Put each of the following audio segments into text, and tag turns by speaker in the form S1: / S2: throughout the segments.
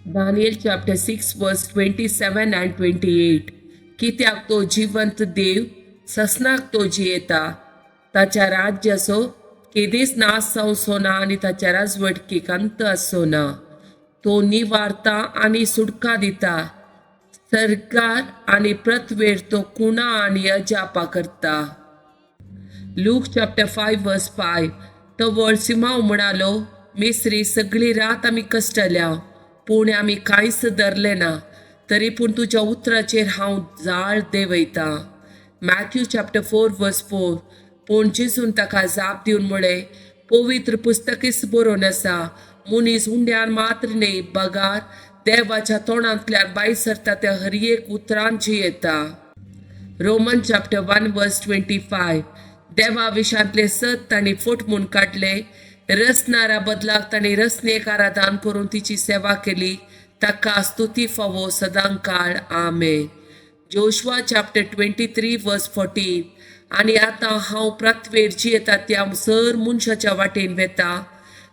S1: Daniel chapter 6 verse 27 and 28. कित्याक तो जिवंत देव ससनाक तो जियेता, ताच्या राज्याचो केदीस नाश जावचो ना आनी ताच्या राजवटकेक अंत आसचो ना. तो निवारता आनी सुटका दिता, सरकार आनी प्रथवेर तो कुणा आनी अजापा करता. Luke chapter 5 verse 5. तो वळसिमाव म्हणालो, मेसरी सगळी रात आमी कश्टल्या, पूण आमी कांयच धरले ना, तरी पूण तुज्या उतराचेर हांव जाळ देंवयता. Matthew chapter 4 verse 4. पूण जेजून ताका जाप दिवन म्हळे, पवित्र पुस्तकीस बरोवन आसा, मनीस हुंड्यान मात्र न्ही, बगार देवाच्या तोंडांतल्यान भायर सरता त्या हर एक उतरान जियेता. रोमन चॅप्टर 1 वर्स 25. देवा विशांतले सत ताणी फट म्हूण काडले, रचणारा बदलाक ताणी रचनेकारा दान करून तिची सेवा केली, ताका स्तुती फावो सदांकाळ. आमेन. जोशुआ चॅप्टर 23 वर्स 14. आनी आतां हांव प्रथवेर जियेता त्या सर मनशाच्या वाटेन वेता.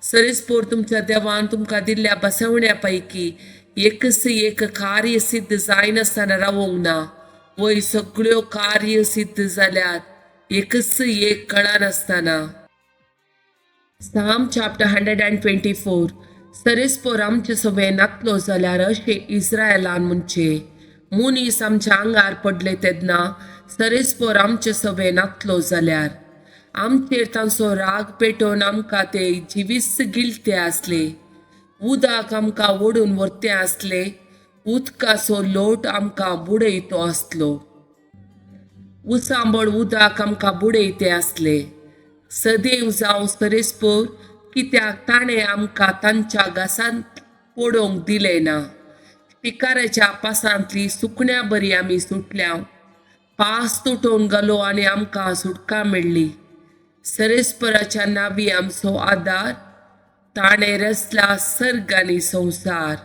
S1: सरीसपोर तुमच्या देवान तुमकां दिल्ल्या बसवण्या पैकी एकच एक कार्य सिद्ध जायनासतना रावोंक ना. वय सगळ्यो कार्य सिद्ध जाल्यात, एकच एक कळनासतना. Psalm chapter 124. सरीसपोर आमचे सवे नातलो जाल्यार अशें इस्रायलान म्हणचे, मनीस आमच्या आंगार पडले तेन्ना सरीसपोर आमचे सवे नातलो जाल्यार. आमचेर तांचो राग पेटोवन आमकां ते जिवीस गिलते आसले. उदक आमकां ओडून व्हरते आसले, उदकाचो लोट आमकां बुडयतो आसलो. उसांबळ उदक आमकां बुडयते आसले. सदैव जावं सरीसपोर, कित्याक ताणें आमकां तांच्या घासांत पडोवंक दिलें ना. शिकाराच्या पासांतली सुकण्या बरी आमी सुटल्या, पास तुटोवन गेलो आनी आमकां सुटका मेळ्ळी. सरीसपोराच्या नांवी आमचो आदार, ताणें रचला सर्ग आनी संवसार.